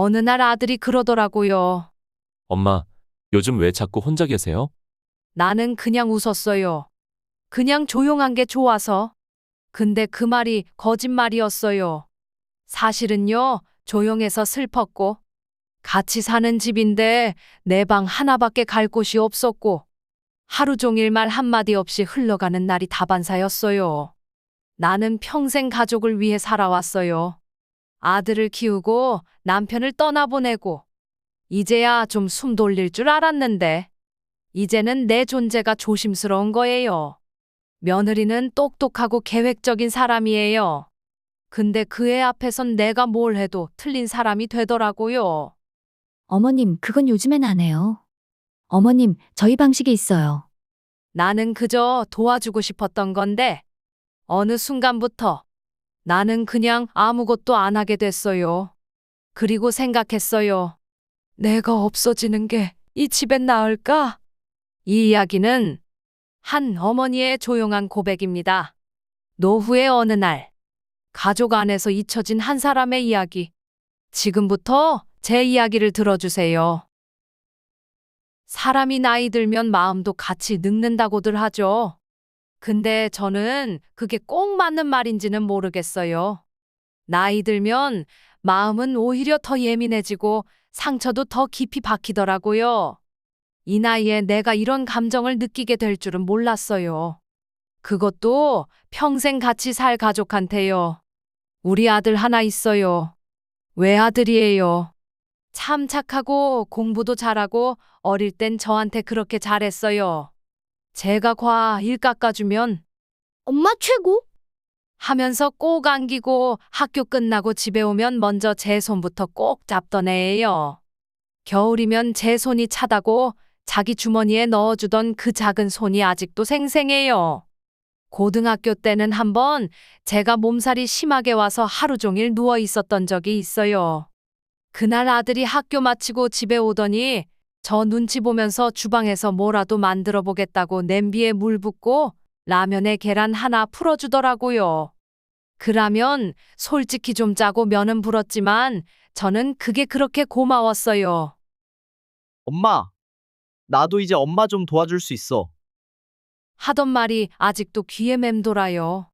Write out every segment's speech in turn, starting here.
어느 날 아들이 그러더라고요. 엄마, 요즘 왜 자꾸 혼자 계세요? 나는 그냥 웃었어요. 그냥 조용한 게 좋아서. 근데 그 말이 거짓말이었어요. 사실은요, 조용해서 슬펐고, 같이 사는 집인데 내 방 하나밖에 갈 곳이 없었고, 하루 종일 말 한마디 없이 흘러가는 날이 다반사였어요. 나는 평생 가족을 위해 살아왔어요. 아들을 키우고 남편을 떠나보내고, 이제야 좀 숨 돌릴 줄 알았는데, 이제는 내 존재가 조심스러운 거예요. 며느리는 똑똑하고 계획적인 사람이에요. 근데 그 애 앞에선 내가 뭘 해도 틀린 사람이 되더라고요. 어머님, 그건 요즘엔 안 해요. 어머님, 저희 방식이 있어요. 나는 그저 도와주고 싶었던 건데, 어느 순간부터 나는 그냥 아무것도 안 하게 됐어요. 그리고 생각했어요. 내가 없어지는 게 이 집엔 나을까? 이 이야기는 한 어머니의 조용한 고백입니다. 노후의 어느 날, 가족 안에서 잊혀진 한 사람의 이야기. 지금부터 제 이야기를 들어주세요. 사람이 나이 들면 마음도 같이 늙는다고들 하죠. 근데 저는 그게 꼭 맞는 말인지는 모르겠어요. 나이 들면 마음은 오히려 더 예민해지고 상처도 더 깊이 박히더라고요. 이 나이에 내가 이런 감정을 느끼게 될 줄은 몰랐어요. 그것도 평생 같이 살 가족한테요. 우리 아들 하나 있어요. 외아들이에요. 참 착하고 공부도 잘하고 어릴 땐 저한테 그렇게 잘했어요. 제가 일 깎아주면 엄마 최고? 하면서 꼭 안기고 학교 끝나고 집에 오면 먼저 제 손부터 꼭 잡던 애예요. 겨울이면 제 손이 차다고 자기 주머니에 넣어주던 그 작은 손이 아직도 생생해요. 고등학교 때는 한번 제가 몸살이 심하게 와서 하루 종일 누워 있었던 적이 있어요. 그날 아들이 학교 마치고 집에 오더니 저 눈치 보면서 주방에서 뭐라도 만들어 보겠다고 냄비에 물 붓고 라면에 계란 하나 풀어주더라고요. 그 라면 솔직히 좀 짜고 면은 불었지만 저는 그게 그렇게 고마웠어요. 엄마, 나도 이제 엄마 좀 도와줄 수 있어. 하던 말이 아직도 귀에 맴돌아요.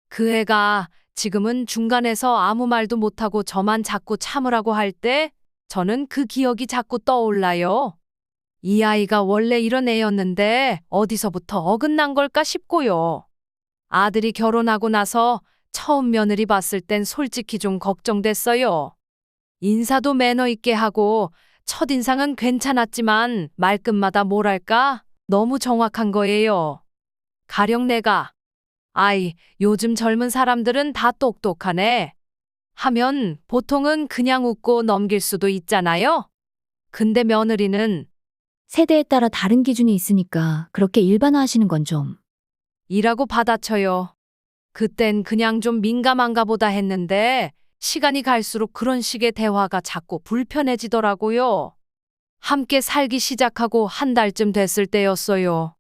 그 애가 지금은 중간에서 아무 말도 못하고 저만 자꾸 참으라고 할 때 저는 그 기억이 자꾸 떠올라요. 이 아이가 원래 이런 애였는데 어디서부터 어긋난 걸까 싶고요. 아들이 결혼하고 나서 처음 며느리 봤을 땐 솔직히 좀 걱정됐어요. 인사도 매너 있게 하고 첫인상은 괜찮았지만 말끝마다 뭐랄까 너무 정확한 거예요. 가령 내가 아이, 요즘 젊은 사람들은 다 똑똑하네 하면 보통은 그냥 웃고 넘길 수도 있잖아요. 근데 며느리는 세대에 따라 다른 기준이 있으니까 그렇게 일반화하시는 건 좀. 이라고 받아쳐요. 그땐 그냥 좀 민감한가 보다 했는데 시간이 갈수록 그런 식의 대화가 자꾸 불편해지더라고요. 함께 살기 시작하고 한 달쯤 됐을 때였어요.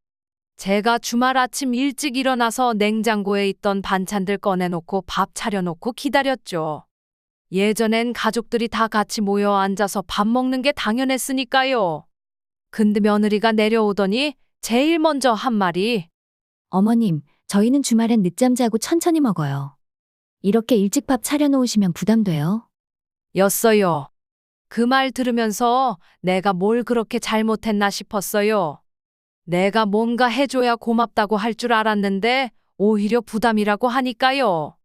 제가 주말 아침 일찍 일어나서 냉장고에 있던 반찬들 꺼내놓고 밥 차려놓고 기다렸죠. 예전엔 가족들이 다 같이 모여 앉아서 밥 먹는 게 당연했으니까요. 근데 며느리가 내려오더니 제일 먼저 한 말이 어머님, 저희는 주말엔 늦잠 자고 천천히 먹어요. 이렇게 일찍 밥 차려놓으시면 부담돼요. 였어요. 그 말 들으면서 내가 뭘 그렇게 잘못했나 싶었어요. 내가 뭔가 해줘야 고맙다고 할 줄 알았는데 오히려 부담이라고 하니까요.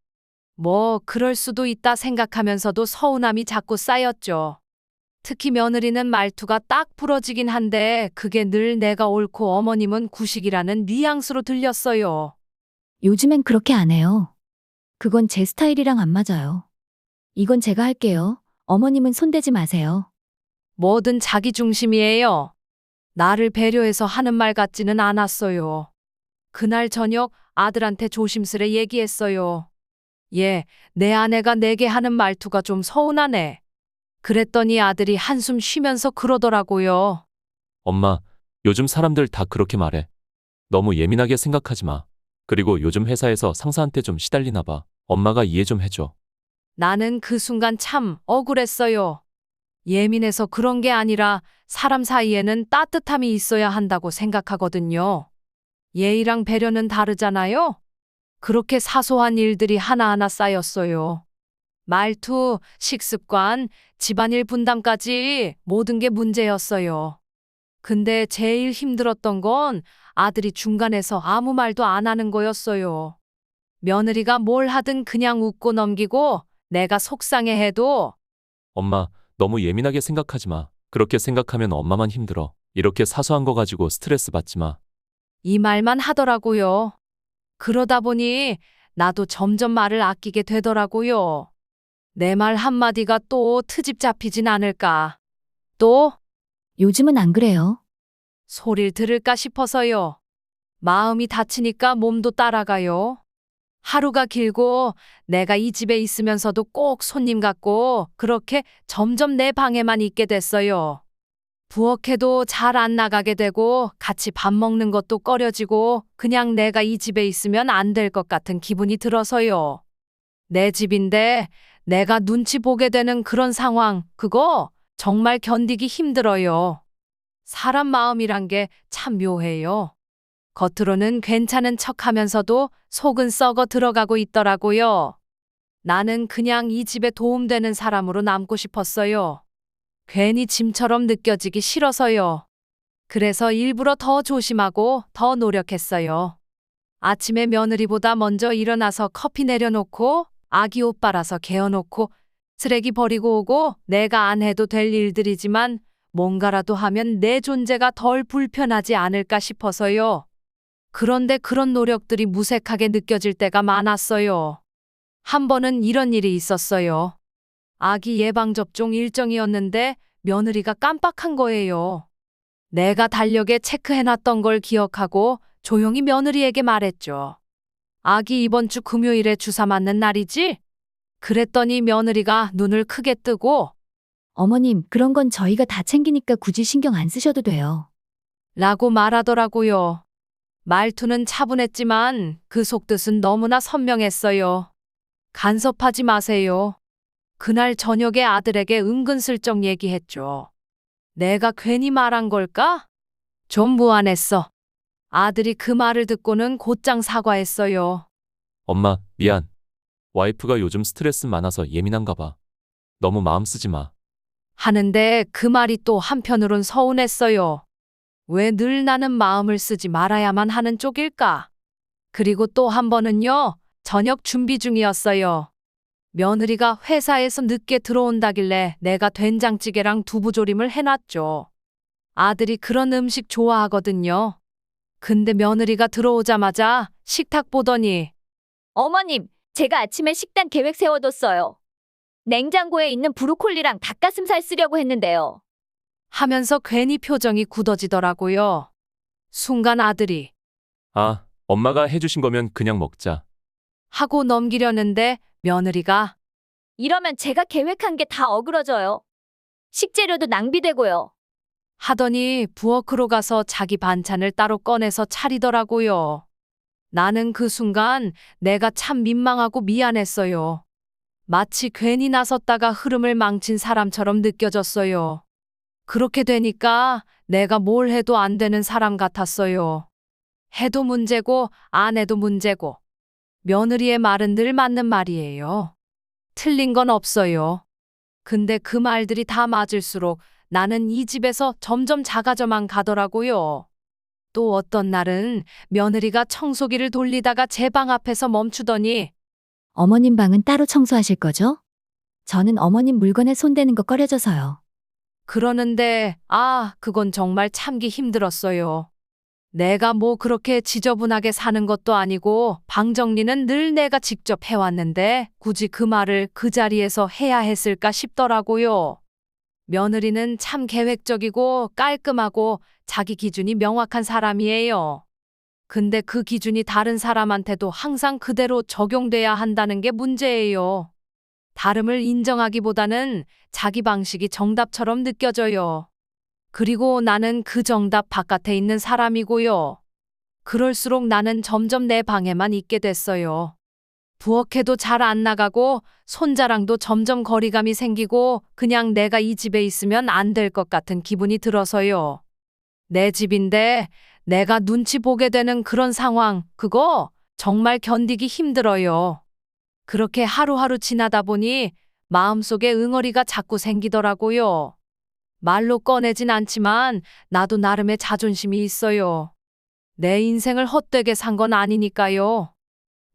뭐 그럴 수도 있다 생각하면서도 서운함이 자꾸 쌓였죠. 특히 며느리는 말투가 딱 부러지긴 한데 그게 늘 내가 옳고 어머님은 구식이라는 뉘앙스로 들렸어요. 요즘엔 그렇게 안 해요. 그건 제 스타일이랑 안 맞아요. 이건 제가 할게요. 어머님은 손대지 마세요. 뭐든 자기 중심이에요. 나를 배려해서 하는 말 같지는 않았어요. 그날 저녁 아들한테 조심스레 얘기했어요. 얘, 내 아내가 내게 하는 말투가 좀 서운하네. 그랬더니 아들이 한숨 쉬면서 그러더라고요. 엄마, 요즘 사람들 다 그렇게 말해. 너무 예민하게 생각하지 마. 그리고 요즘 회사에서 상사한테 좀 시달리나 봐. 엄마가 이해 좀 해줘. 나는 그 순간 참 억울했어요. 예민해서 그런 게 아니라 사람 사이에는 따뜻함이 있어야 한다고 생각하거든요. 예의랑 배려는 다르잖아요? 그렇게 사소한 일들이 하나하나 쌓였어요. 말투, 식습관, 집안일 분담까지 모든 게 문제였어요. 근데 제일 힘들었던 건 아들이 중간에서 아무 말도 안 하는 거였어요. 며느리가 뭘 하든 그냥 웃고 넘기고 내가 속상해해도 엄마, 너무 예민하게 생각하지 마. 그렇게 생각하면 엄마만 힘들어. 이렇게 사소한 거 가지고 스트레스 받지 마. 이 말만 하더라고요. 그러다 보니 나도 점점 말을 아끼게 되더라고요. 내 말 한마디가 또 트집 잡히진 않을까. 또 요즘은 안 그래요. 소리를 들을까 싶어서요. 마음이 다치니까 몸도 따라가요. 하루가 길고 내가 이 집에 있으면서도 꼭 손님 같고 그렇게 점점 내 방에만 있게 됐어요. 부엌에도 잘 안 나가게 되고 같이 밥 먹는 것도 꺼려지고 그냥 내가 이 집에 있으면 안 될 것 같은 기분이 들어서요. 내 집인데 내가 눈치 보게 되는 그런 상황, 그거 정말 견디기 힘들어요. 사람 마음이란 게 참 묘해요. 겉으로는 괜찮은 척 하면서도 속은 썩어 들어가고 있더라고요. 나는 그냥 이 집에 도움되는 사람으로 남고 싶었어요. 괜히 짐처럼 느껴지기 싫어서요. 그래서 일부러 더 조심하고 더 노력했어요. 아침에 며느리보다 먼저 일어나서 커피 내려놓고 아기 옷 빨아서 개어놓고 쓰레기 버리고 오고 내가 안 해도 될 일들이지만 뭔가라도 하면 내 존재가 덜 불편하지 않을까 싶어서요. 그런데 그런 노력들이 무색하게 느껴질 때가 많았어요. 한 번은 이런 일이 있었어요. 아기 예방접종 일정이었는데 며느리가 깜빡한 거예요. 내가 달력에 체크해놨던 걸 기억하고 조용히 며느리에게 말했죠. 아기 이번 주 금요일에 주사 맞는 날이지? 그랬더니 며느리가 눈을 크게 뜨고 어머님, 그런 건 저희가 다 챙기니까 굳이 신경 안 쓰셔도 돼요. 라고 말하더라고요. 말투는 차분했지만 그 속뜻은 너무나 선명했어요. 간섭하지 마세요. 그날 저녁에 아들에게 은근슬쩍 얘기했죠. 내가 괜히 말한 걸까? 좀 무안했어. 아들이 그 말을 듣고는 곧장 사과했어요. 엄마, 미안. 와이프가 요즘 스트레스 많아서 예민한가 봐. 너무 마음 쓰지 마. 하는데 그 말이 또 한편으론 서운했어요. 왜 늘 나는 마음을 쓰지 말아야만 하는 쪽일까? 그리고 또 한 번은요, 저녁 준비 중이었어요. 며느리가 회사에서 늦게 들어온다길래 내가 된장찌개랑 두부조림을 해놨죠. 아들이 그런 음식 좋아하거든요. 근데 며느리가 들어오자마자 식탁 보더니 어머님, 제가 아침에 식단 계획 세워뒀어요. 냉장고에 있는 브로콜리랑 닭가슴살 쓰려고 했는데요. 하면서 괜히 표정이 굳어지더라고요. 순간 아들이 아, 엄마가 해주신 거면 그냥 먹자. 하고 넘기려는데 며느리가 이러면 제가 계획한 게 다 어그러져요. 식재료도 낭비되고요. 하더니 부엌으로 가서 자기 반찬을 따로 꺼내서 차리더라고요. 나는 그 순간 내가 참 민망하고 미안했어요. 마치 괜히 나섰다가 흐름을 망친 사람처럼 느껴졌어요. 그렇게 되니까 내가 뭘 해도 안 되는 사람 같았어요. 해도 문제고 안 해도 문제고. 며느리의 말은 늘 맞는 말이에요. 틀린 건 없어요. 근데 그 말들이 다 맞을수록 나는 이 집에서 점점 작아져만 가더라고요. 또 어떤 날은 며느리가 청소기를 돌리다가 제 방 앞에서 멈추더니 어머님 방은 따로 청소하실 거죠? 저는 어머님 물건에 손대는 거 꺼려져서요. 그러는데 그건 정말 참기 힘들었어요. 내가 뭐 그렇게 지저분하게 사는 것도 아니고 방 정리는 늘 내가 직접 해왔는데 굳이 그 말을 그 자리에서 해야 했을까 싶더라고요. 며느리는 참 계획적이고 깔끔하고 자기 기준이 명확한 사람이에요. 근데 그 기준이 다른 사람한테도 항상 그대로 적용돼야 한다는 게 문제예요. 다름을 인정하기보다는 자기 방식이 정답처럼 느껴져요. 그리고 나는 그 정답 바깥에 있는 사람이고요. 그럴수록 나는 점점 내 방에만 있게 됐어요. 부엌에도 잘 안 나가고 손자랑도 점점 거리감이 생기고 그냥 내가 이 집에 있으면 안 될 것 같은 기분이 들어서요. 내 집인데 내가 눈치 보게 되는 그런 상황, 그거 정말 견디기 힘들어요. 그렇게 하루하루 지나다 보니 마음속에 응어리가 자꾸 생기더라고요. 말로 꺼내진 않지만 나도 나름의 자존심이 있어요. 내 인생을 헛되게 산 건 아니니까요.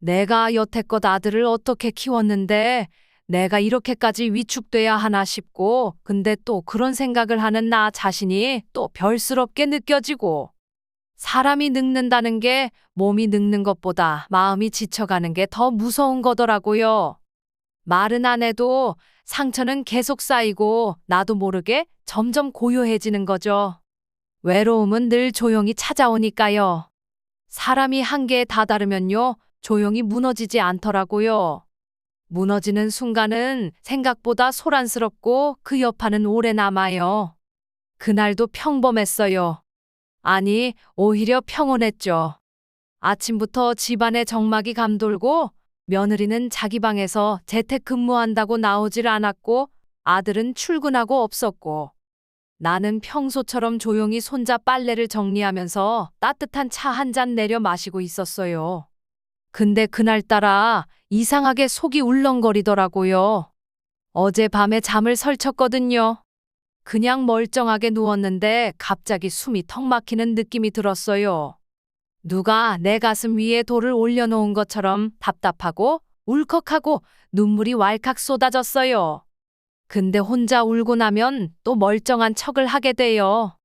내가 여태껏 아들을 어떻게 키웠는데 내가 이렇게까지 위축돼야 하나 싶고, 근데 또 그런 생각을 하는 나 자신이 또 별스럽게 느껴지고, 사람이 늙는다는 게 몸이 늙는 것보다 마음이 지쳐가는 게 더 무서운 거더라고요. 말은 안 해도 상처는 계속 쌓이고 나도 모르게 점점 고요해지는 거죠. 외로움은 늘 조용히 찾아오니까요. 사람이 한계에 다다르면요, 조용히 무너지지 않더라고요. 무너지는 순간은 생각보다 소란스럽고 그 여파는 오래 남아요. 그날도 평범했어요. 아니, 오히려 평온했죠. 아침부터 집안에 정막이 감돌고 며느리는 자기 방에서 재택근무한다고 나오질 않았고 아들은 출근하고 없었고 나는 평소처럼 조용히 손자 빨래를 정리하면서 따뜻한 차 한 잔 내려 마시고 있었어요. 근데 그날따라 이상하게 속이 울렁거리더라고요. 어젯밤에 잠을 설쳤거든요. 그냥 멀쩡하게 누웠는데 갑자기 숨이 턱 막히는 느낌이 들었어요. 누가 내 가슴 위에 돌을 올려놓은 것처럼 답답하고 울컥하고 눈물이 왈칵 쏟아졌어요. 근데 혼자 울고 나면 또 멀쩡한 척을 하게 돼요.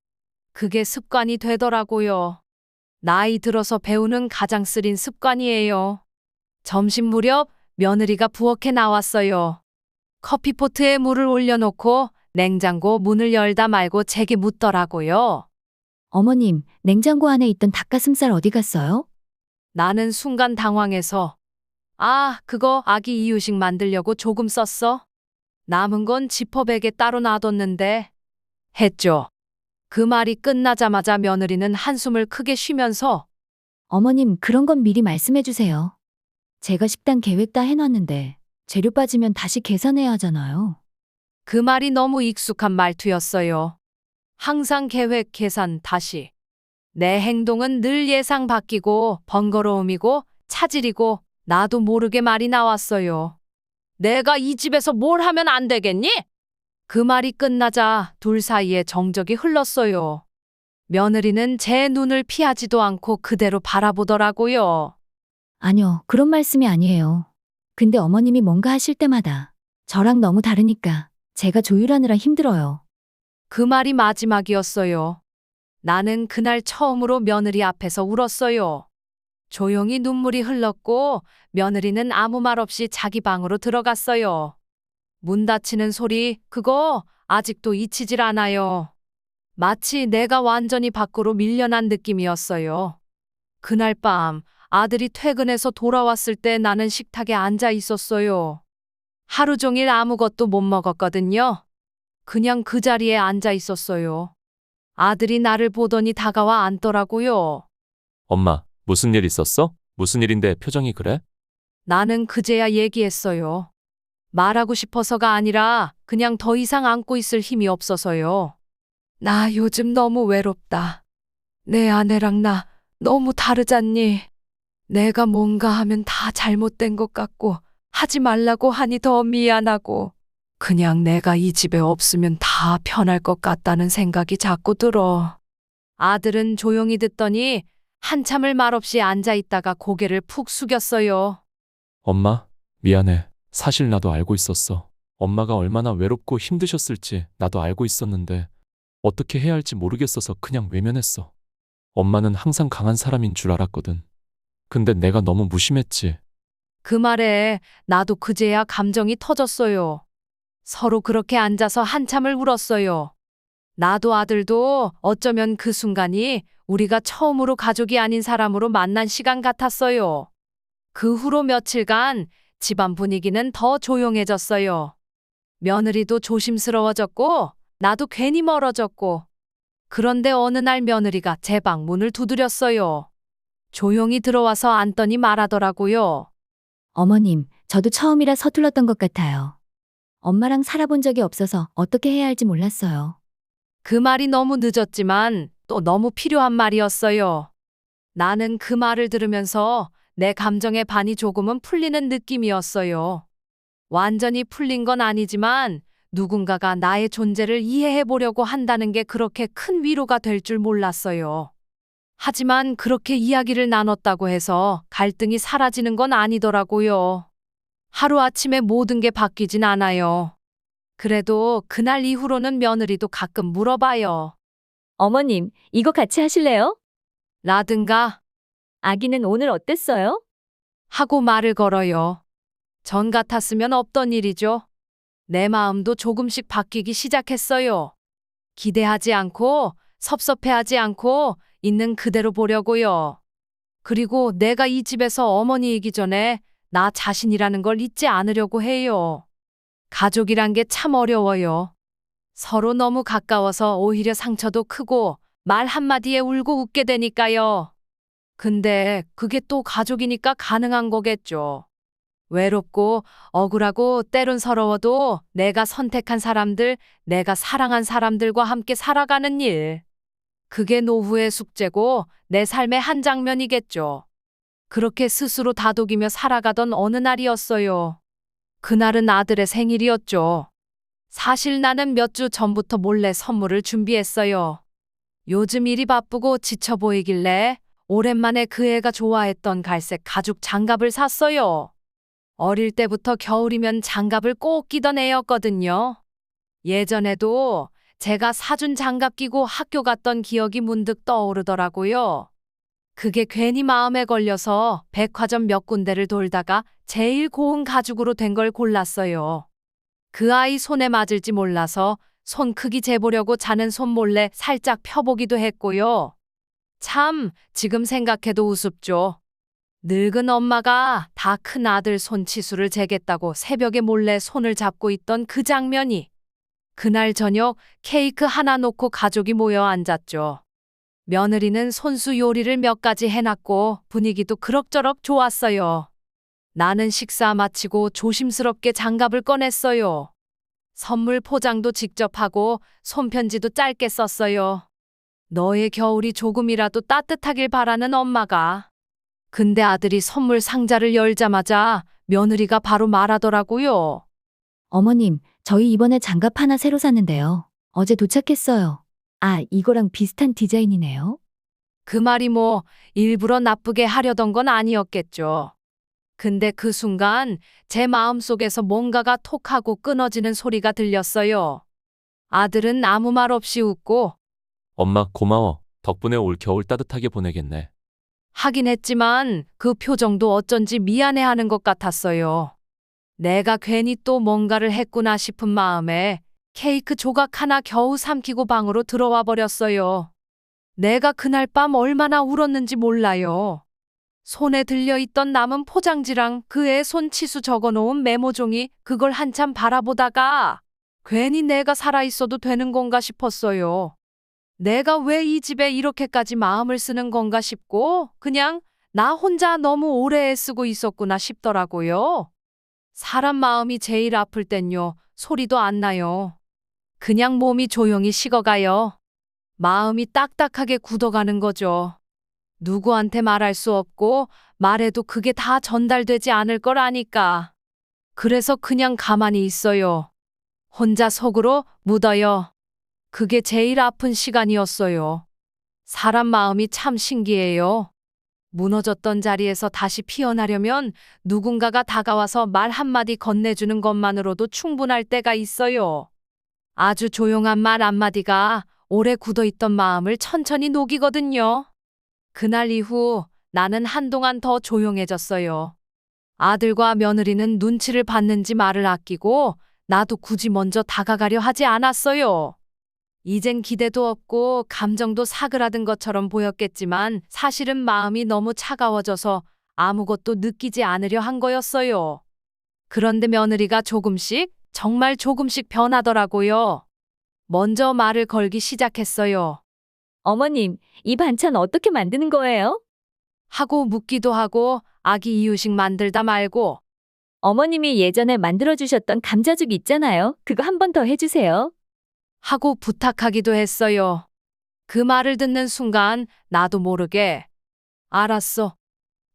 그게 습관이 되더라고요. 나이 들어서 배우는 가장 쓰린 습관이에요. 점심 무렵 며느리가 부엌에 나왔어요. 커피포트에 물을 올려놓고 냉장고 문을 열다 말고 제게 묻더라고요. 어머님, 냉장고 안에 있던 닭가슴살 어디 갔어요? 나는 순간 당황해서 아, 그거 아기 이유식 만들려고 조금 썼어? 남은 건 지퍼백에 따로 놔뒀는데 했죠. 그 말이 끝나자마자 며느리는 한숨을 크게 쉬면서 어머님, 그런 건 미리 말씀해 주세요. 제가 식단 계획 다 해놨는데 재료 빠지면 다시 계산해야 하잖아요. 그 말이 너무 익숙한 말투였어요. 항상 계획, 계산, 다시. 내 행동은 늘 예상 바뀌고 번거로움이고 차질이고 나도 모르게 말이 나왔어요. 내가 이 집에서 뭘 하면 안 되겠니? 그 말이 끝나자 둘 사이에 정적이 흘렀어요. 며느리는 제 눈을 피하지도 않고 그대로 바라보더라고요. 아니요, 그런 말씀이 아니에요. 근데 어머님이 뭔가 하실 때마다 저랑 너무 다르니까 제가 조율하느라 힘들어요. 그 말이 마지막이었어요. 나는 그날 처음으로 며느리 앞에서 울었어요. 조용히 눈물이 흘렀고 며느리는 아무 말 없이 자기 방으로 들어갔어요. 문 닫히는 소리, 그거 아직도 잊히질 않아요. 마치 내가 완전히 밖으로 밀려난 느낌이었어요. 그날 밤 아들이 퇴근해서 돌아왔을 때 나는 식탁에 앉아 있었어요. 하루 종일 아무것도 못 먹었거든요. 그냥 그 자리에 앉아 있었어요. 아들이 나를 보더니 다가와 앉더라고요. 엄마, 무슨 일 있었어? 무슨 일인데 표정이 그래? 나는 그제야 얘기했어요. 말하고 싶어서가 아니라 그냥 더 이상 안고 있을 힘이 없어서요. 나 요즘 너무 외롭다. 내 아내랑 나 너무 다르잖니. 내가 뭔가 하면 다 잘못된 것 같고 하지 말라고 하니 더 미안하고 그냥 내가 이 집에 없으면 다 편할 것 같다는 생각이 자꾸 들어. 아들은 조용히 듣더니 한참을 말없이 앉아 있다가 고개를 푹 숙였어요. 엄마, 미안해. 사실 나도 알고 있었어. 엄마가 얼마나 외롭고 힘드셨을지 나도 알고 있었는데 어떻게 해야 할지 모르겠어서 그냥 외면했어. 엄마는 항상 강한 사람인 줄 알았거든. 근데 내가 너무 무심했지. 그 말에 나도 그제야 감정이 터졌어요. 서로 그렇게 앉아서 한참을 울었어요. 나도 아들도 어쩌면 그 순간이 우리가 처음으로 가족이 아닌 사람으로 만난 시간 같았어요. 그 후로 며칠간 집안 분위기는 더 조용해졌어요. 며느리도 조심스러워졌고 나도 괜히 멀어졌고. 그런데 어느 날 며느리가 제 방 문을 두드렸어요. 조용히 들어와서 앉더니 말하더라고요. 어머님, 저도 처음이라 서툴렀던 것 같아요. 엄마랑 살아본 적이 없어서 어떻게 해야 할지 몰랐어요. 그 말이 너무 늦었지만 또 너무 필요한 말이었어요. 나는 그 말을 들으면서 내 감정의 반이 조금은 풀리는 느낌이었어요. 완전히 풀린 건 아니지만 누군가가 나의 존재를 이해해 보려고 한다는 게 그렇게 큰 위로가 될 줄 몰랐어요. 하지만 그렇게 이야기를 나눴다고 해서 갈등이 사라지는 건 아니더라고요. 하루아침에 모든 게 바뀌진 않아요. 그래도 그날 이후로는 며느리도 가끔 물어봐요. 어머님, 이거 같이 하실래요? 라든가 아기는 오늘 어땠어요? 하고 말을 걸어요. 전 같았으면 없던 일이죠. 내 마음도 조금씩 바뀌기 시작했어요. 기대하지 않고 섭섭해하지 않고 있는 그대로 보려고요. 그리고 내가 이 집에서 어머니이기 전에 나 자신이라는 걸 잊지 않으려고 해요. 가족이란 게 참 어려워요. 서로 너무 가까워서 오히려 상처도 크고 말 한마디에 울고 웃게 되니까요. 근데 그게 또 가족이니까 가능한 거겠죠. 외롭고 억울하고 때론 서러워도 내가 선택한 사람들, 내가 사랑한 사람들과 함께 살아가는 일. 그게 노후의 숙제고 내 삶의 한 장면이겠죠. 그렇게 스스로 다독이며 살아가던 어느 날이었어요. 그날은 아들의 생일이었죠. 사실 나는 몇 주 전부터 몰래 선물을 준비했어요. 요즘 일이 바쁘고 지쳐 보이길래 오랜만에 그 애가 좋아했던 갈색 가죽 장갑을 샀어요. 어릴 때부터 겨울이면 장갑을 꼭 끼던 애였거든요. 예전에도 제가 사준 장갑 끼고 학교 갔던 기억이 문득 떠오르더라고요. 그게 괜히 마음에 걸려서 백화점 몇 군데를 돌다가 제일 고운 가죽으로 된 걸 골랐어요. 그 아이 손에 맞을지 몰라서 손 크기 재보려고 자는 손 몰래 살짝 펴보기도 했고요. 참, 지금 생각해도 우습죠. 늙은 엄마가 다 큰 아들 손치수를 재겠다고 새벽에 몰래 손을 잡고 있던 그 장면이. 그날 저녁 케이크 하나 놓고 가족이 모여 앉았죠. 며느리는 손수 요리를 몇 가지 해놨고 분위기도 그럭저럭 좋았어요. 나는 식사 마치고 조심스럽게 장갑을 꺼냈어요. 선물 포장도 직접 하고 손편지도 짧게 썼어요. 너의 겨울이 조금이라도 따뜻하길 바라는 엄마가. 근데 아들이 선물 상자를 열자마자 며느리가 바로 말하더라고요. 어머님, 저희 이번에 장갑 하나 새로 샀는데요. 어제 도착했어요. 아, 이거랑 비슷한 디자인이네요. 그 말이 뭐 일부러 나쁘게 하려던 건 아니었겠죠. 근데 그 순간 제 마음속에서 뭔가가 톡 하고 끊어지는 소리가 들렸어요. 아들은 아무 말 없이 웃고 엄마 고마워. 덕분에 올 겨울 따뜻하게 보내겠네. 하긴 했지만 그 표정도 어쩐지 미안해하는 것 같았어요. 내가 괜히 또 뭔가를 했구나 싶은 마음에 케이크 조각 하나 겨우 삼키고 방으로 들어와 버렸어요. 내가 그날 밤 얼마나 울었는지 몰라요. 손에 들려있던 남은 포장지랑 그의 손치수 적어놓은 메모종이 그걸 한참 바라보다가 괜히 내가 살아있어도 되는 건가 싶었어요. 내가 왜 이 집에 이렇게까지 마음을 쓰는 건가 싶고 그냥 나 혼자 너무 오래 애쓰고 있었구나 싶더라고요. 사람 마음이 제일 아플 땐요, 소리도 안 나요. 그냥 몸이 조용히 식어가요. 마음이 딱딱하게 굳어가는 거죠. 누구한테 말할 수 없고 말해도 그게 다 전달되지 않을 걸 아니까. 그래서 그냥 가만히 있어요. 혼자 속으로 묻어요. 그게 제일 아픈 시간이었어요. 사람 마음이 참 신기해요. 무너졌던 자리에서 다시 피어나려면 누군가가 다가와서 말 한마디 건네주는 것만으로도 충분할 때가 있어요. 아주 조용한 말 한마디가 오래 굳어있던 마음을 천천히 녹이거든요. 그날 이후 나는 한동안 더 조용해졌어요. 아들과 며느리는 눈치를 봤는지 말을 아끼고 나도 굳이 먼저 다가가려 하지 않았어요. 이젠 기대도 없고 감정도 사그라든 것처럼 보였겠지만 사실은 마음이 너무 차가워져서 아무것도 느끼지 않으려 한 거였어요. 그런데 며느리가 조금씩, 정말 조금씩 변하더라고요. 먼저 말을 걸기 시작했어요. 어머님, 이 반찬 어떻게 만드는 거예요? 하고 묻기도 하고 아기 이유식 만들다 말고 어머님이 예전에 만들어주셨던 감자죽 있잖아요. 그거 한 번 더 해주세요. 하고 부탁하기도 했어요. 그 말을 듣는 순간 나도 모르게 알았어.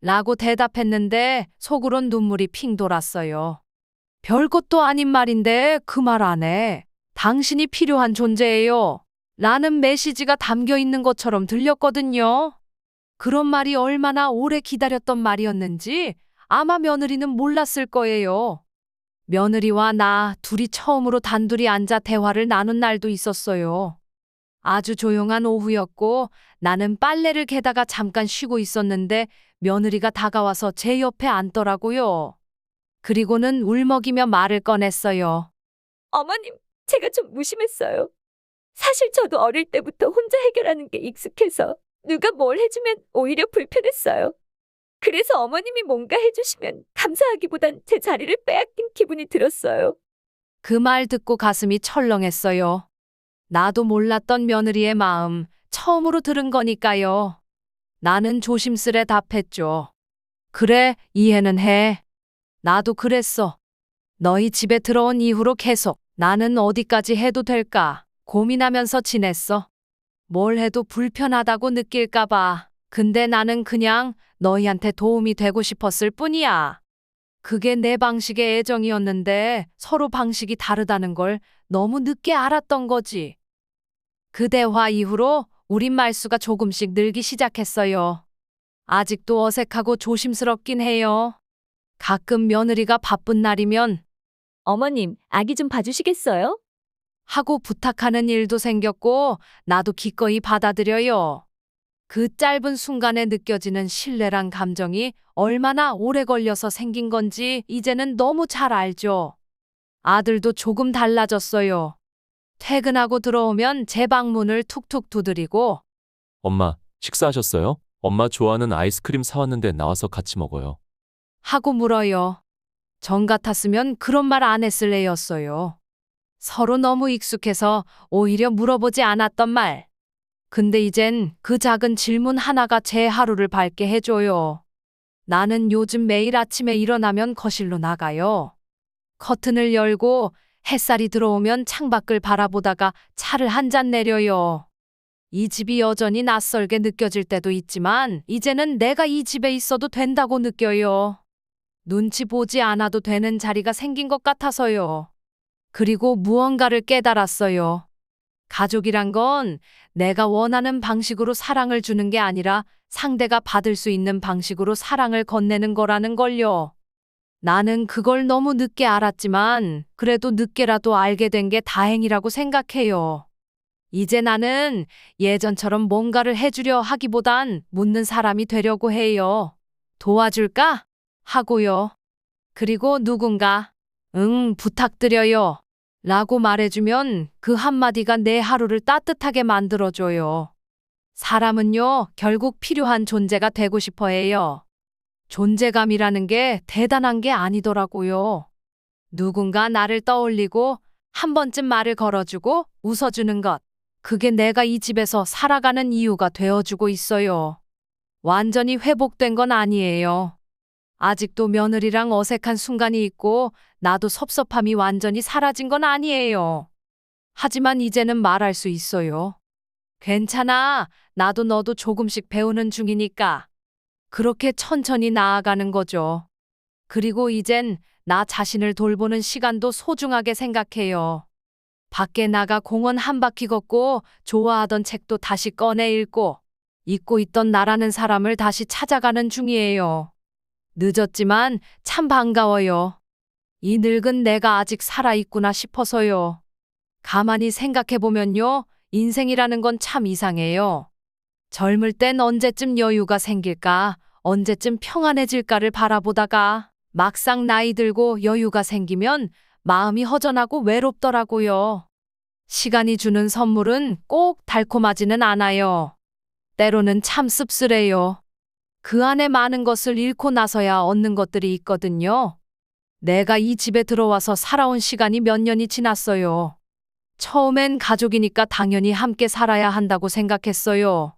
라고 대답했는데 속으론 눈물이 핑 돌았어요. 별것도 아닌 말인데 그 말 안에 당신이 필요한 존재예요. 라는 메시지가 담겨 있는 것처럼 들렸거든요. 그런 말이 얼마나 오래 기다렸던 말이었는지 아마 며느리는 몰랐을 거예요. 며느리와 나 둘이 처음으로 단둘이 앉아 대화를 나눈 날도 있었어요. 아주 조용한 오후였고 나는 빨래를 개다가 잠깐 쉬고 있었는데 며느리가 다가와서 제 옆에 앉더라고요. 그리고는 울먹이며 말을 꺼냈어요. 어머님, 제가 좀 무심했어요. 사실 저도 어릴 때부터 혼자 해결하는 게 익숙해서 누가 뭘 해주면 오히려 불편했어요. 그래서 어머님이 뭔가 해주시면 감사하기보단 제 자리를 빼앗긴 기분이 들었어요. 그 말 듣고 가슴이 철렁했어요. 나도 몰랐던 며느리의 마음 처음으로 들은 거니까요. 나는 조심스레 답했죠. 그래, 이해는 해. 나도 그랬어. 너희 집에 들어온 이후로 계속 나는 어디까지 해도 될까 고민하면서 지냈어. 뭘 해도 불편하다고 느낄까 봐. 근데 나는 그냥 너희한테 도움이 되고 싶었을 뿐이야. 그게 내 방식의 애정이었는데 서로 방식이 다르다는 걸 너무 늦게 알았던 거지. 그 대화 이후로 우린 말수가 조금씩 늘기 시작했어요. 아직도 어색하고 조심스럽긴 해요. 가끔 며느리가 바쁜 날이면 어머님, 아기 좀 봐주시겠어요? 하고 부탁하는 일도 생겼고 나도 기꺼이 받아들여요. 그 짧은 순간에 느껴지는 신뢰란 감정이 얼마나 오래 걸려서 생긴 건지 이제는 너무 잘 알죠. 아들도 조금 달라졌어요. 퇴근하고 들어오면 제 방문을 툭툭 두드리고 엄마, 식사하셨어요? 엄마 좋아하는 아이스크림 사왔는데 나와서 같이 먹어요. 하고 물어요. 전 같았으면 그런 말 안 했을 애였어요. 서로 너무 익숙해서 오히려 물어보지 않았던 말. 근데 이젠 그 작은 질문 하나가 제 하루를 밝게 해줘요. 나는 요즘 매일 아침에 일어나면 거실로 나가요. 커튼을 열고 햇살이 들어오면 창밖을 바라보다가 차를 한 잔 내려요. 이 집이 여전히 낯설게 느껴질 때도 있지만 이제는 내가 이 집에 있어도 된다고 느껴요. 눈치 보지 않아도 되는 자리가 생긴 것 같아서요. 그리고 무언가를 깨달았어요. 가족이란 건 내가 원하는 방식으로 사랑을 주는 게 아니라 상대가 받을 수 있는 방식으로 사랑을 건네는 거라는 걸요. 나는 그걸 너무 늦게 알았지만 그래도 늦게라도 알게 된 게 다행이라고 생각해요. 이제 나는 예전처럼 뭔가를 해주려 하기보단 묻는 사람이 되려고 해요. 도와줄까? 하고요. 그리고 누군가 응, 부탁드려요. 라고 말해주면 그 한마디가 내 하루를 따뜻하게 만들어줘요. 사람은요, 결국 필요한 존재가 되고 싶어 해요. 존재감이라는 게 대단한 게 아니더라고요. 누군가 나를 떠올리고 한 번쯤 말을 걸어주고 웃어주는 것. 그게 내가 이 집에서 살아가는 이유가 되어주고 있어요. 완전히 회복된 건 아니에요. 아직도 며느리랑 어색한 순간이 있고 나도 섭섭함이 완전히 사라진 건 아니에요. 하지만 이제는 말할 수 있어요. 괜찮아. 나도 너도 조금씩 배우는 중이니까. 그렇게 천천히 나아가는 거죠. 그리고 이젠 나 자신을 돌보는 시간도 소중하게 생각해요. 밖에 나가 공원 한 바퀴 걷고 좋아하던 책도 다시 꺼내 읽고 잊고 있던 나라는 사람을 다시 찾아가는 중이에요. 늦었지만 참 반가워요. 이 늙은 내가 아직 살아있구나 싶어서요. 가만히 생각해보면요. 인생이라는 건 참 이상해요. 젊을 땐 언제쯤 여유가 생길까, 언제쯤 평안해질까를 바라보다가 막상 나이 들고 여유가 생기면 마음이 허전하고 외롭더라고요. 시간이 주는 선물은 꼭 달콤하지는 않아요. 때로는 참 씁쓸해요. 그 안에 많은 것을 잃고 나서야 얻는 것들이 있거든요. 내가 이 집에 들어와서 살아온 시간이 몇 년이 지났어요. 처음엔 가족이니까 당연히 함께 살아야 한다고 생각했어요.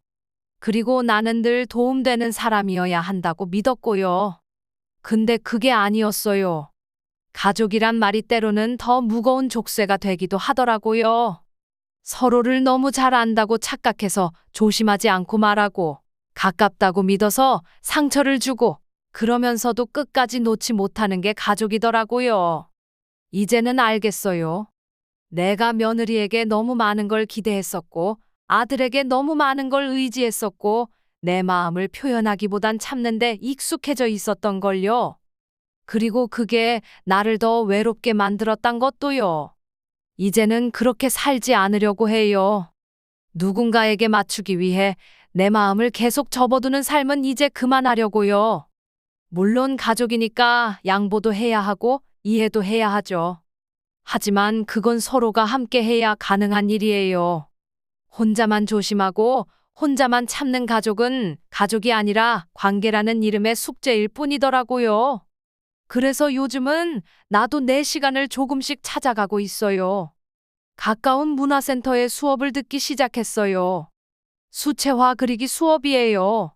그리고 나는 늘 도움되는 사람이어야 한다고 믿었고요. 근데 그게 아니었어요. 가족이란 말이 때로는 더 무거운 족쇄가 되기도 하더라고요. 서로를 너무 잘 안다고 착각해서 조심하지 않고 말하고, 가깝다고 믿어서 상처를 주고, 그러면서도 끝까지 놓지 못하는 게 가족이더라고요. 이제는 알겠어요. 내가 며느리에게 너무 많은 걸 기대했었고, 아들에게 너무 많은 걸 의지했었고, 내 마음을 표현하기보단 참는데 익숙해져 있었던 걸요. 그리고 그게 나를 더 외롭게 만들었단 것도요. 이제는 그렇게 살지 않으려고 해요. 누군가에게 맞추기 위해 내 마음을 계속 접어두는 삶은 이제 그만하려고요. 물론 가족이니까 양보도 해야 하고 이해도 해야 하죠. 하지만 그건 서로가 함께 해야 가능한 일이에요. 혼자만 조심하고 혼자만 참는 가족은 가족이 아니라 관계라는 이름의 숙제일 뿐이더라고요. 그래서 요즘은 나도 내 시간을 조금씩 찾아가고 있어요. 가까운 문화센터에 수업을 듣기 시작했어요. 수채화 그리기 수업이에요.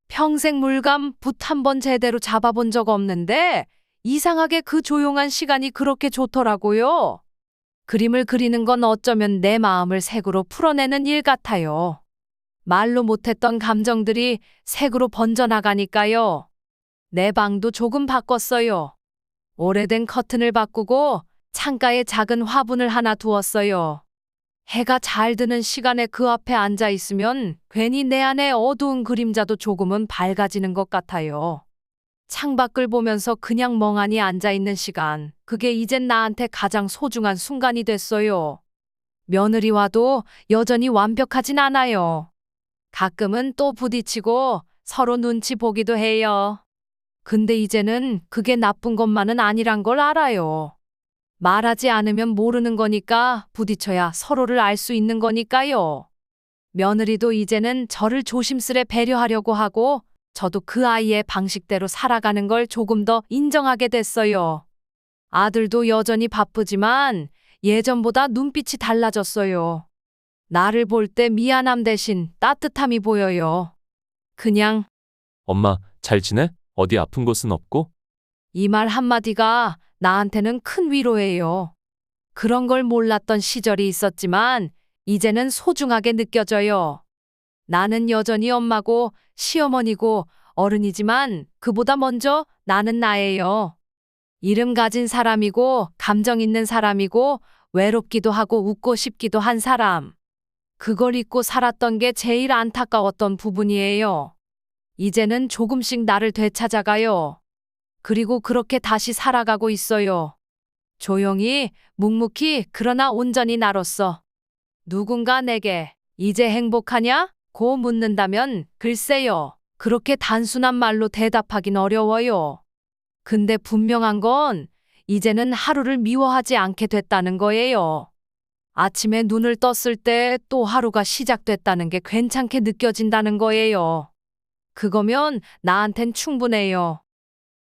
평생 물감 붓 한 번 제대로 잡아본 적 없는데 이상하게 그 조용한 시간이 그렇게 좋더라고요. 그림을 그리는 건 어쩌면 내 마음을 색으로 풀어내는 일 같아요. 말로 못했던 감정들이 색으로 번져나가니까요. 내 방도 조금 바꿨어요. 오래된 커튼을 바꾸고 창가에 작은 화분을 하나 두었어요. 해가 잘 드는 시간에 그 앞에 앉아 있으면 괜히 내 안에 어두운 그림자도 조금은 밝아지는 것 같아요. 창밖을 보면서 그냥 멍하니 앉아 있는 시간, 그게 이젠 나한테 가장 소중한 순간이 됐어요. 며느리와도 여전히 완벽하진 않아요. 가끔은 또 부딪히고 서로 눈치 보기도 해요. 근데 이제는 그게 나쁜 것만은 아니란 걸 알아요. 말하지 않으면 모르는 거니까 부딪혀야 서로를 알 수 있는 거니까요. 며느리도 이제는 저를 조심스레 배려하려고 하고 저도 그 아이의 방식대로 살아가는 걸 조금 더 인정하게 됐어요. 아들도 여전히 바쁘지만 예전보다 눈빛이 달라졌어요. 나를 볼 때 미안함 대신 따뜻함이 보여요. 그냥 엄마, 잘 지내? 어디 아픈 곳은 없고? 이 말 한마디가 나한테는 큰 위로예요. 그런 걸 몰랐던 시절이 있었지만 이제는 소중하게 느껴져요. 나는 여전히 엄마고 시어머니고 어른이지만 그보다 먼저 나는 나예요. 이름 가진 사람이고 감정 있는 사람이고 외롭기도 하고 웃고 싶기도 한 사람. 그걸 잊고 살았던 게 제일 안타까웠던 부분이에요. 이제는 조금씩 나를 되찾아가요. 그리고 그렇게 다시 살아가고 있어요. 조용히, 묵묵히, 그러나 온전히 나로서. 누군가 내게 이제 행복하냐? 고 묻는다면 글쎄요. 그렇게 단순한 말로 대답하긴 어려워요. 근데 분명한 건 이제는 하루를 미워하지 않게 됐다는 거예요. 아침에 눈을 떴을 때 또 하루가 시작됐다는 게 괜찮게 느껴진다는 거예요. 그거면 나한텐 충분해요.